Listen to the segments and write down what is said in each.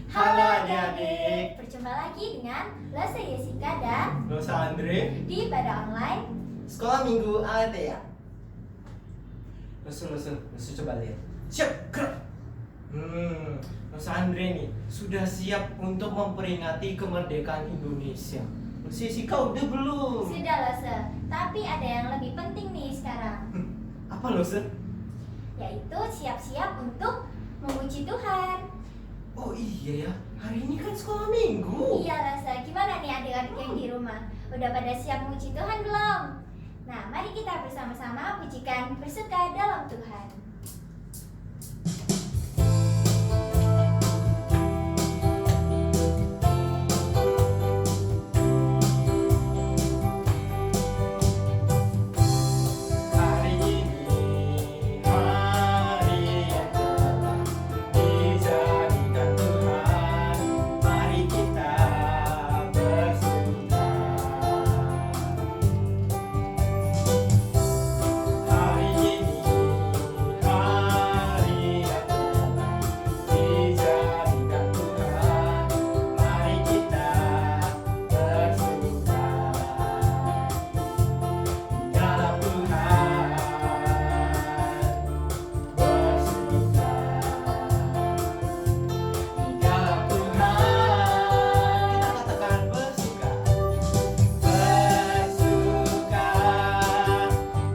Halo adik-adik, berjumpa lagi dengan Lesa Jessica dan Rosa Andre di Ibadah Online Sekolah Minggu ALTA. Lesu coba lihat. Siap, gerak. Rosa Andre nih sudah siap untuk memperingati kemerdekaan Indonesia. Jessica udah belum? Sudah Lesa, tapi ada yang lebih penting nih sekarang, Apa Rosa? yaitu siap-siap untuk memuji Tuhan. Oh iya ya, hari ini kan sekolah minggu. Iya Lesa, gimana nih adik-adik yang di rumah? Udah pada siap memuji Tuhan belum? Nah, mari kita bersama-sama pujikan bersuka dalam Tuhan. Hari ini hari yang telah dijadikan Tuhan, mari kita bersuka. Hari ini hari yang telah dijadikan Tuhan, mari kita bersuka. Dalam Tuhan bersuka. Dalam Tuhan kita katakan bersuka. Bersuka,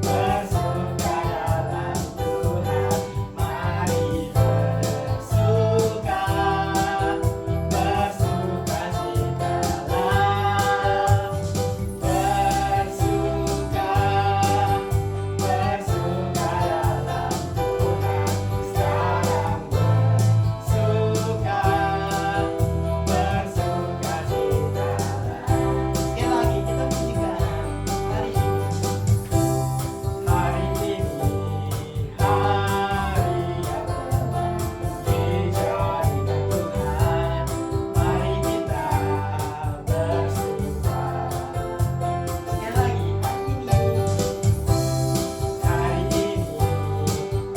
bersuka dalam Tuhan. Mari bersuka, bersuka citalah. Bersuka, bersuka dalam Tuhan. Sekarang bersuka, bersuka citalah. Sekali lagi kita pujikan hari ini. Hari ini hari yang telah dijadikan Tuhan, mari kita bersuka. Sekali lagi, hari ini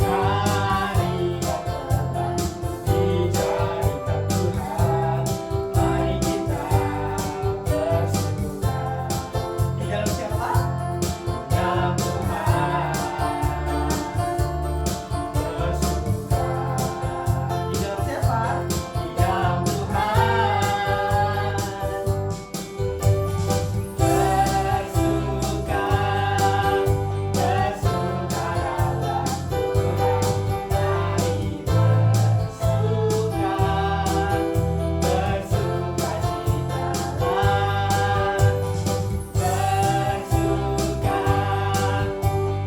hari yang telah dijadikan Tuhan, mari kita bersuka. Di dalam siapa? Dalam Tuhan bersuka. Di dalam siapa? Di dalam Tuhan bersuka, bersuka dalam Tuhan. Mari bersuka, bersuka citalah. Bersuka,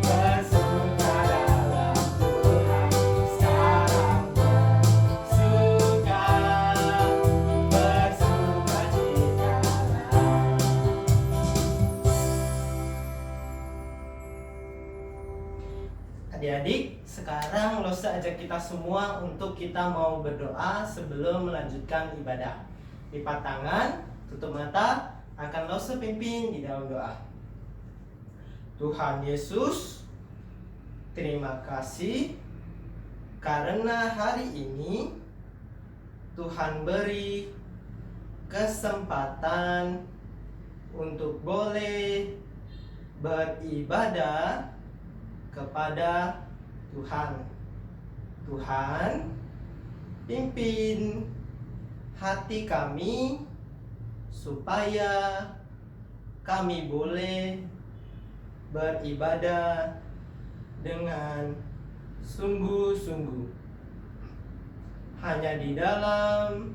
bersuka dalam Tuhan. Sekarang bersuka, bersuka citalah. Adik-adik, sekarang Losa ajak kita semua untuk kita mau berdoa sebelum melanjutkan ibadah. Lipat tangan, tutup mata, akan Losa pimpin di dalam doa. Tuhan Yesus, terima kasih karena hari ini Tuhan beri kesempatan untuk boleh beribadah kepada Tuhan. Tuhan, pimpin hati kami supaya kami boleh beribadah dengan sungguh-sungguh. Hanya di dalam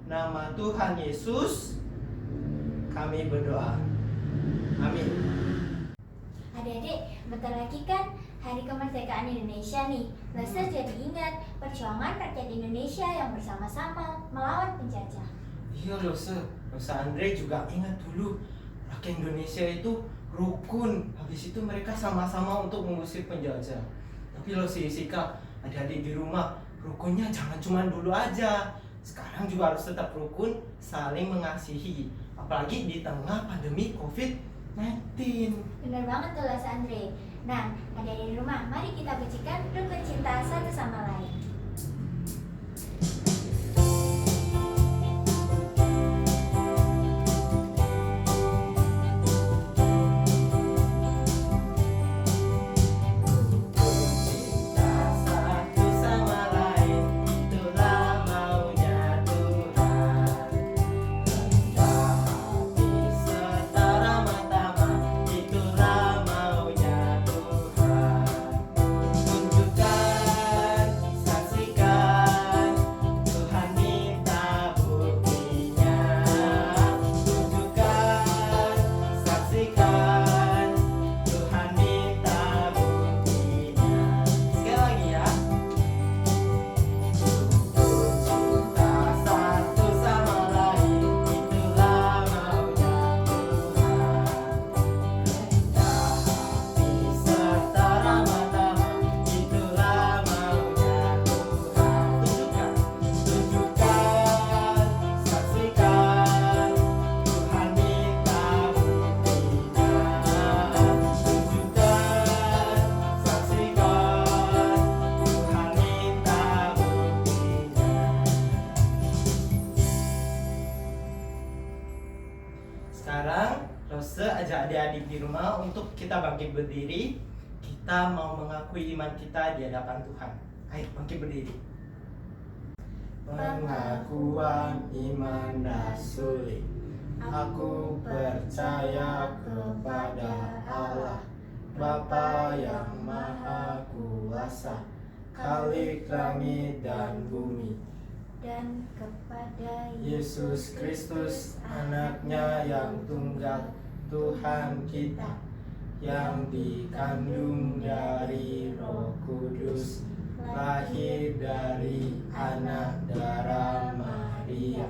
nama Tuhan Yesus kami berdoa. Amin. Adik-adik, bentar lagi kan Hari Kemerdekaan Indonesia nih. Lesa jadi ingat perjuangan rakyat Indonesia yang bersama-sama melawan penjajah. Iya Rosa Andre juga ingat dulu rakyat Indonesia itu rukun. Habis itu mereka sama-sama untuk mengusir penjajah. Tapi Jessica, adik-adik di rumah, rukunnya jangan cuma dulu aja. Sekarang juga harus tetap rukun, saling mengasihi. Apalagi di tengah pandemi COVID-19. Bener banget tuh Lesa Andre. Nah, adik-adik di rumah, mari kita pujikan rukun cinta satu sama lain. Lose ajak adik-adik di rumah untuk kita bangkit berdiri. Kita mau mengakui iman kita di hadapan Tuhan. Ayo bangkit berdiri. Pengakuan iman rasuli. Aku percaya kepada Allah, Bapa yang Maha Kuasa, Khalik langit dan bumi, dan kepada Yesus Kristus, anaknya yang tunggal, Tuhan kita, yang dikandung dari Roh Kudus, lahir dari anak darah Maria,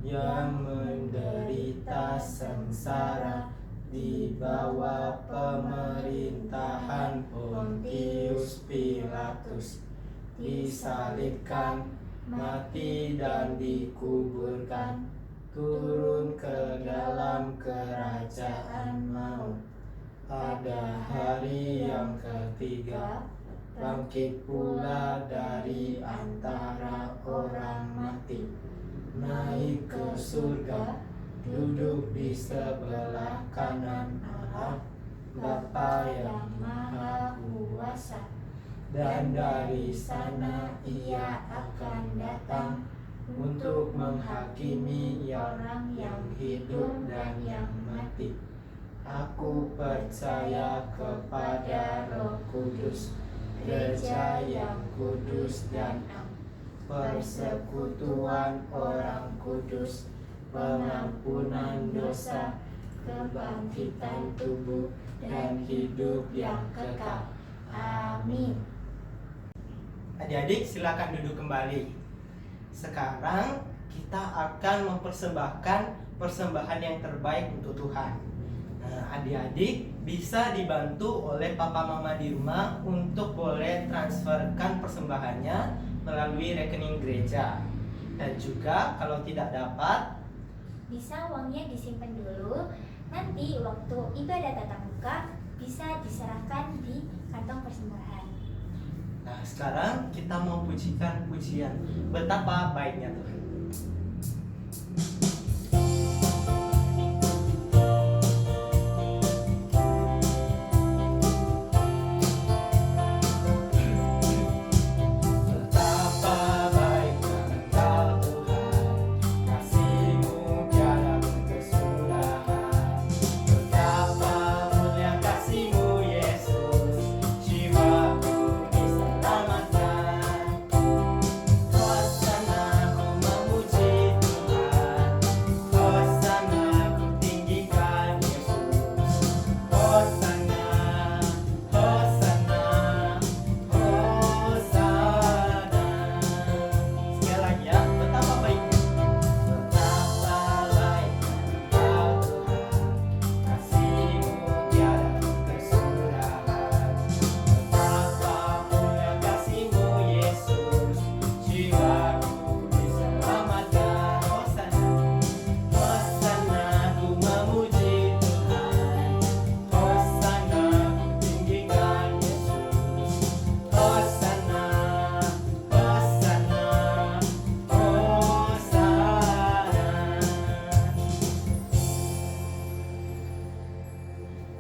yang menderita sengsara di bawah pemerintahan Pontius Pilatus, disalibkan, mati dan dikuburkan, turun ke dalam kerajaan maut. Pada hari yang ketiga, bangkit pula dari antara orang mati, naik ke surga, duduk di sebelah kanan Allah, Bapa yang Maha Kuasa. Dan dari sana Ia akan datang untuk menghakimi orang yang hidup dan yang mati. Aku percaya kepada Roh Kudus, Gereja yang kudus dan am, persekutuan orang kudus, pengampunan dosa, kebangkitan tubuh, dan hidup yang kekal. Amin. Adik-adik silakan duduk kembali. Sekarang kita akan mempersembahkan persembahan yang terbaik untuk Tuhan. Nah, adik-adik bisa dibantu oleh papa mama di rumah untuk boleh transferkan persembahannya melalui rekening gereja. Dan juga kalau tidak dapat, bisa uangnya disimpan dulu. Nanti waktu ibadah tatap muka bisa diserahkan di kantong persembahan. Nah, sekarang kita mau pujikan pujian betapa baiknya Tuhan.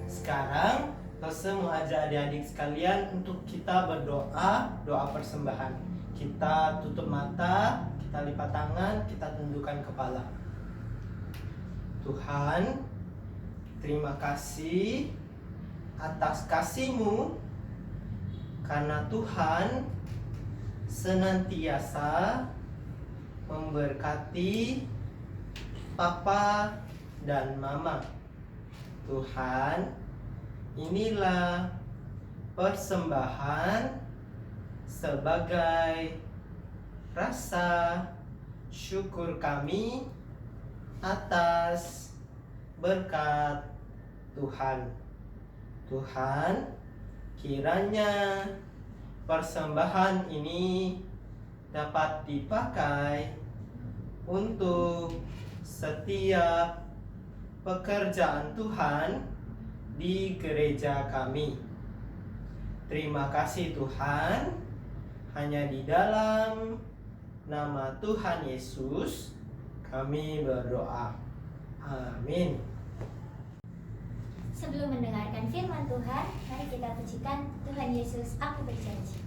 Sekarang Lose mau ajak adik-adik sekalian untuk kita berdoa, doa persembahan. Kita tutup mata, kita lipat tangan, kita tundukkan kepala. Tuhan, terima kasih atas kasih-Mu, karena Tuhan senantiasa memberkati Papa dan Mama. Tuhan, inilah persembahan sebagai rasa syukur kami atas berkat Tuhan. Tuhan, kiranya persembahan ini dapat dipakai untuk setiap pekerjaan Tuhan di gereja kami. Terima kasih Tuhan, hanya di dalam nama Tuhan Yesus kami berdoa. Amin. Sebelum mendengarkan firman Tuhan, mari kita pujikan Tuhan Yesus, aku berjanji.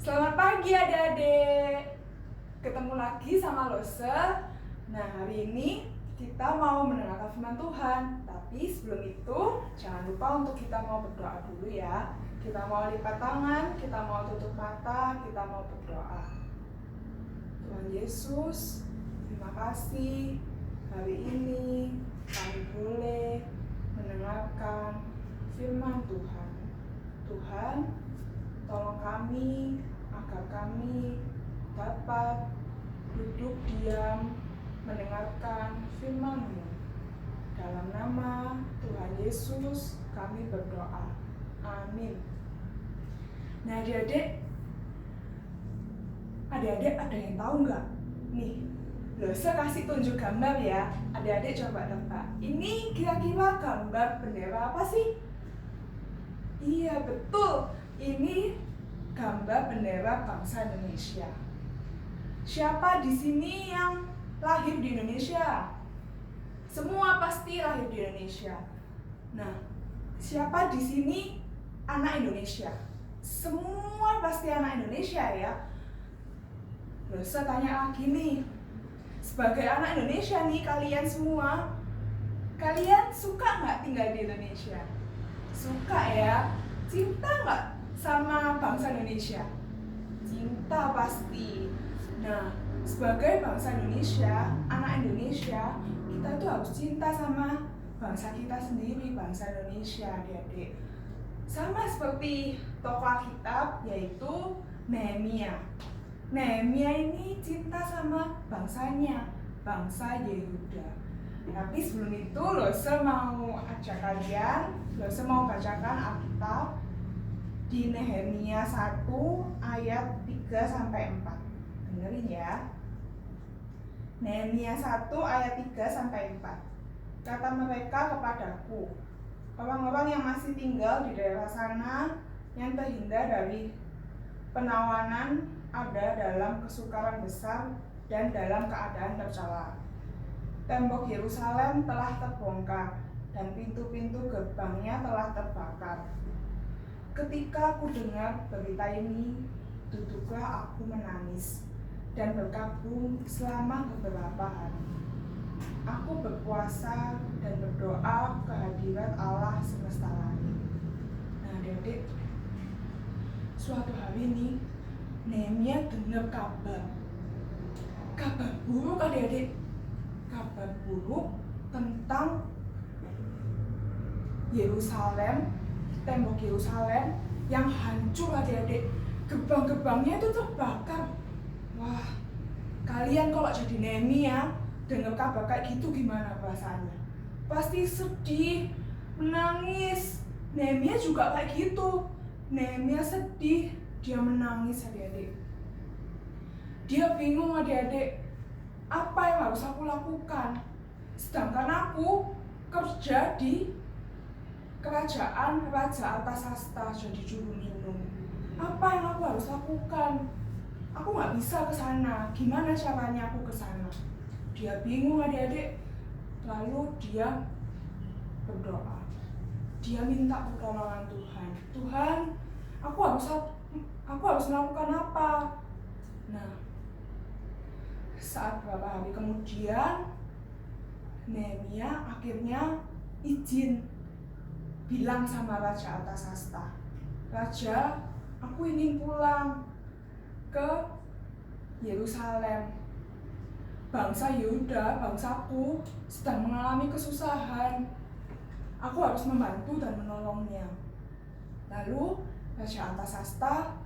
Selamat pagi adik-adik. Ketemu lagi sama Lose. Nah, hari ini kita mau mendengarkan firman Tuhan. Tapi sebelum itu, jangan lupa untuk kita mau berdoa dulu ya. Kita mau lipat tangan, kita mau tutup mata, kita mau berdoa. Tuhan Yesus, terima kasih hari ini kami boleh mendengarkan firman Tuhan. Tuhan, tolong kami agar kami dapat duduk diam mendengarkan firman-Mu. Dalam nama Tuhan Yesus kami berdoa. Amin. Nah, adik-adik ada yang tahu nggak? Nih, Lose kasih tunjuk gambar ya. Adik-adik coba tebak. Ini kira-kira gambar bendera apa sih? Iya, betul. Ini gambar bendera bangsa Indonesia. Siapa di sini yang lahir di Indonesia? Semua pasti lahir di Indonesia. Nah, siapa di sini anak Indonesia? Semua pasti anak Indonesia ya. Lose tanya lagi nih. Sebagai anak Indonesia nih, kalian semua, kalian suka nggak tinggal di Indonesia? Suka ya? Cinta nggak sama bangsa Indonesia? Cinta pasti. Nah, sebagai bangsa Indonesia, anak Indonesia, kita tuh harus cinta sama bangsa kita sendiri, bangsa Indonesia, adik-adik. Sama seperti tokoh Alkitab, yaitu Nehemia. Nehemia ini cinta sama bangsanya, bangsa Yehuda. Tapi sebelum itu, Lose mau ajak kalian, Lose mau bacakan Alkitab di Nehemia 1 ayat 3-4. Dengerin ya. Nehemia 1 ayat 3-4. Kata mereka kepadaku, orang-orang yang masih tinggal di daerah sana, yang terhindar dari penawanan, ada dalam kesukaran besar dan dalam keadaan tercela. Tembok Yerusalem telah terbongkar dan pintu-pintu gerbangnya telah terbakar. Ketika aku dengar berita ini, duduklah aku menangis dan berkabung selama beberapa hari. Aku berpuasa dan berdoa kehadirat Allah semesta langit. Nah, adik-adik, suatu hari ini Nehemia dengar kabar buruk, adik-adik. Kabar buruk tentang Yerusalem, tembok Yerusalem yang hancur, adik-adik. Gerbang-gerbangnya itu terbakar. Wah, kalian kalau jadi Nehemia dengar kabar kayak gitu gimana perasaannya? Pasti sedih, menangis. Nehemia juga kayak gitu. Nehemia sedih, dia menangis, adik-adik. Dia bingung, adik-adik. apa yang harus aku lakukan? Sedangkan aku kerja di kerajaan Raja Artasasta jadi juru minum. Apa yang aku harus lakukan? Aku nggak bisa ke sana. Gimana caranya aku ke sana? Dia bingung adik-adik. Lalu dia berdoa. Dia minta pertolongan Tuhan. Tuhan, aku harus melakukan apa? Nah, saat beberapa hari kemudian, Nehemia akhirnya izin bilang sama Raja Artasasta, Raja, aku ingin pulang ke Yerusalem. Bangsa Yehuda, bangsaku, sedang mengalami kesusahan. Aku harus membantu dan menolongnya. Lalu Raja Artasasta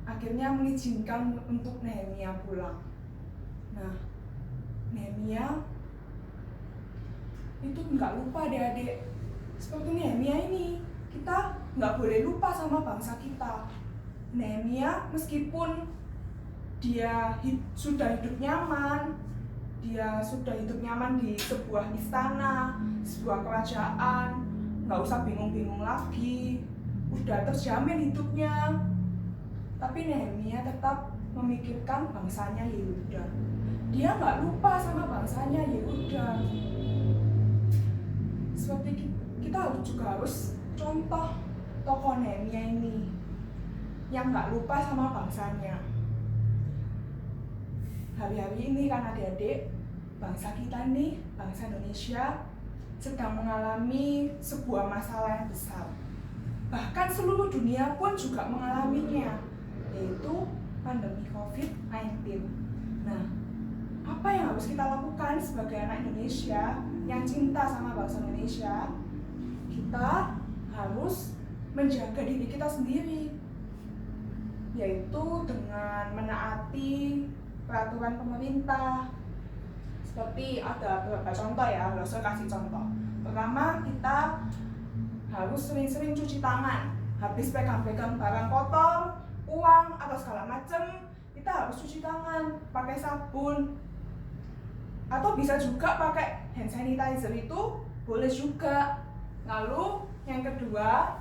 akhirnya mengizinkan untuk Nehemia pulang. Nah, Nehemia itu nggak lupa adik-adik. Seperti Nehemia ini, kita nggak boleh lupa sama bangsa kita. Nehemia meskipun dia sudah hidup nyaman, di sebuah istana, sebuah kerajaan, nggak usah bingung-bingung lagi, udah terjamin hidupnya. Tapi Nehemia tetap memikirkan bangsanya Yehuda. Dia nggak lupa sama bangsanya Yehuda. Seperti kita juga harus contoh tokoh Nehemia ini yang nggak lupa sama bangsanya. Hari-hari ini kan adik-adik, bangsa kita nih, bangsa Indonesia sedang mengalami sebuah masalah yang besar. Bahkan seluruh dunia pun juga mengalaminya, yaitu pandemi COVID-19. Nah, apa yang harus kita lakukan sebagai anak Indonesia yang cinta sama bangsa Indonesia? Kita harus menjaga diri kita sendiri, yaitu dengan menaati peraturan pemerintah. Seperti ada beberapa contoh ya, saya kasih contoh. Pertama, kita harus sering-sering cuci tangan. Habis pegang-pegang barang kotor, uang atau segala macam, kita harus cuci tangan pakai sabun. Atau bisa juga pakai hand sanitizer, itu boleh juga. Lalu yang kedua,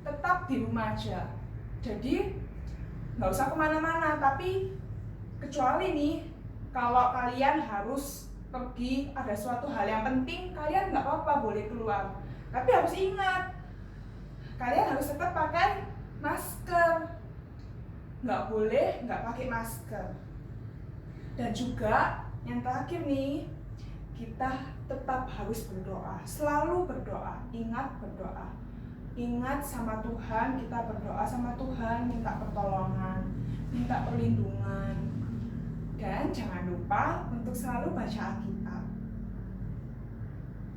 tetap di rumah aja. Jadi nggak usah kemana-mana, tapi kecuali nih kalau kalian harus pergi, ada suatu hal yang penting, kalian nggak apa-apa boleh keluar. Tapi harus ingat, kalian harus tetap pakai masker. Nggak boleh nggak pakai masker. Dan juga yang terakhir nih, kita tetap harus berdoa, selalu berdoa, ingat berdoa. Ingat sama Tuhan, kita berdoa sama Tuhan, minta pertolongan, minta perlindungan. Dan jangan lupa untuk selalu baca Alkitab.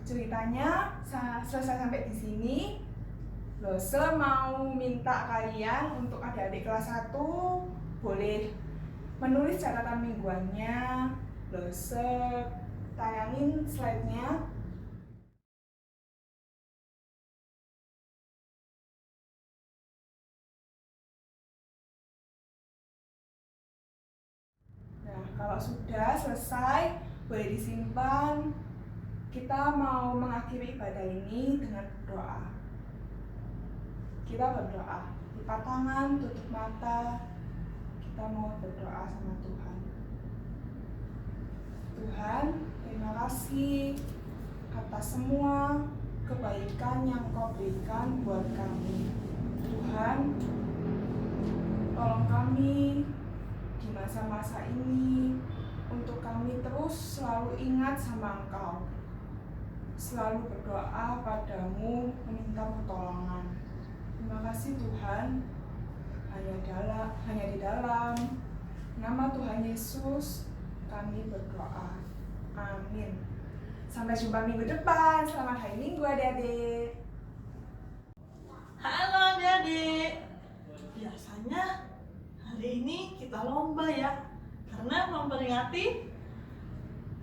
Ceritanya selesai sampai di sini. Lose mau minta kalian untuk adik-adik kelas 1 boleh menulis catatan mingguannya. Lose tayangin slide-nya. Nah, kalau sudah selesai, boleh disimpan. Kita mau mengakhiri ibadah ini dengan berdoa. Kita berdoa, lipat tangan, tutup mata. Kita mau berdoa sama Tuhan. Tuhan, terima kasih atas semua kebaikan yang Kau berikan buat kami. Tuhan, tolong kami di masa-masa ini untuk kami terus selalu ingat sama Engkau, selalu berdoa padamu, meminta pertolongan. Terima kasih Tuhan, hanya di dalam nama Tuhan Yesus kami berdoa. Amin. Sampai jumpa minggu depan. Selamat hari Minggu adik-adik. Halo adik-adik. Biasanya hari ini kita lomba ya, karena memperingati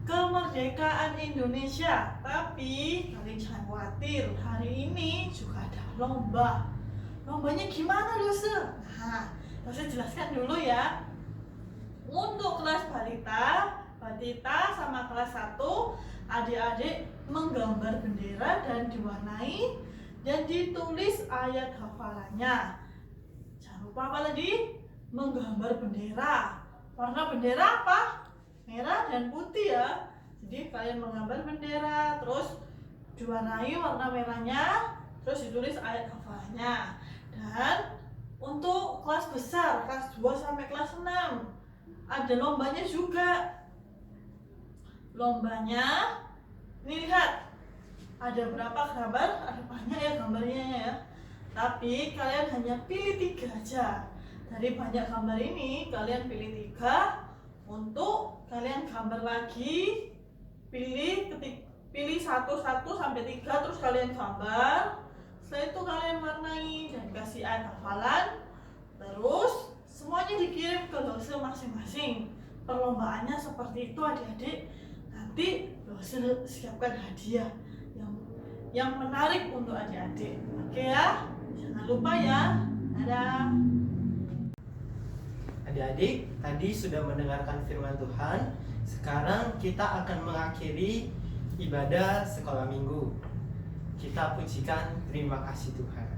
kemerdekaan Indonesia. Tapi kalian jangan khawatir, hari ini juga ada lomba. Lombanya gimana, Luse? Nah, Luse jelaskan dulu ya. Untuk kelas balita, batita sama kelas 1, adik-adik menggambar bendera dan diwarnai dan ditulis ayat hafalannya. Jangan lupa apa tadi? Menggambar bendera. Warna bendera apa? Merah dan putih ya. Jadi kalian menggambar bendera, terus diwarnai warna merahnya, terus ditulis ayat hafalannya. Dan untuk kelas besar, kelas 2 sampai kelas 6, ada lombanya juga. Lombanya, ini lihat, ada berapa gambar? Ada banyak ya gambarnya ya. Tapi kalian hanya pilih 3 aja. Dari banyak gambar ini, kalian pilih 3. Untuk kalian gambar lagi, pilih 1 sampai 3, terus kalian gambar. Setelah itu kalian warnai dan kasih ayat hafalan. Terus semuanya dikirim ke dosen masing-masing. Perlombaannya seperti itu adik-adik. Nanti dosen siapkan hadiah yang menarik untuk adik-adik. Oke ya, jangan lupa ya. Dadah. Adik-adik, tadi sudah mendengarkan firman Tuhan. Sekarang kita akan mengakhiri ibadah sekolah minggu. Kita pujikan terima kasih Tuhan.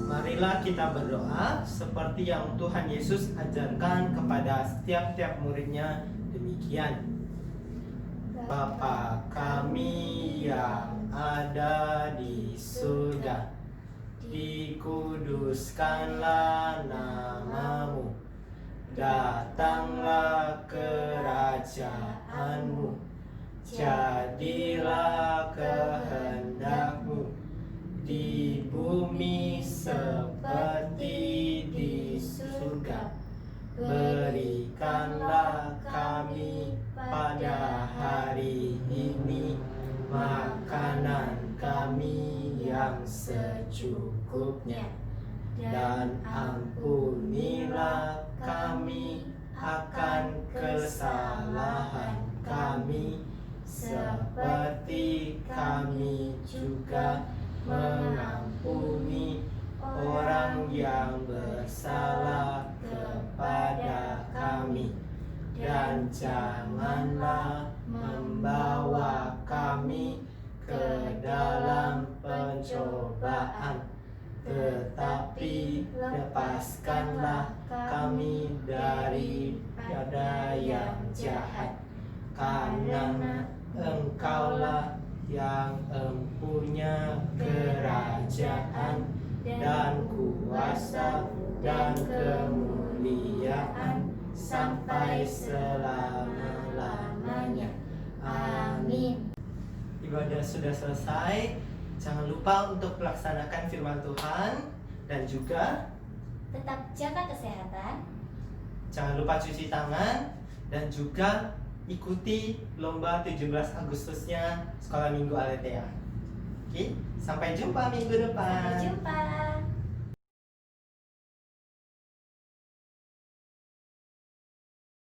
Marilah kita berdoa seperti yang Tuhan Yesus ajarkan kepada setiap muridnya demikian. Bapa kami yang ada di surga, dikuduskanlah namamu, datanglah kerajaanmu, jadilah kehendakmu di bumi seperti di surga. Berikanlah kami pada hari ini makanan kami yang secukupnya, dan ampunilah kami akan kesalahan kami, seperti kami juga mengampuni orang yang bersalah kepada kami, dan janganlah membawa kami ke dalam pencobaan, tetapi lepaskanlah kami daripada yang jahat, karena Engkaulah yang empunya kerajaan dan kuasa dan kemuliaan sampai selama-lamanya. Amin. Ibadah sudah selesai. Jangan lupa untuk melaksanakan firman Tuhan dan juga Tetap jaga kesehatan. jangan lupa cuci tangan dan juga ikuti lomba 17 Agustusnya Sekolah Minggu Aletheia. Oke, sampai jumpa minggu depan. Sampai jumpa.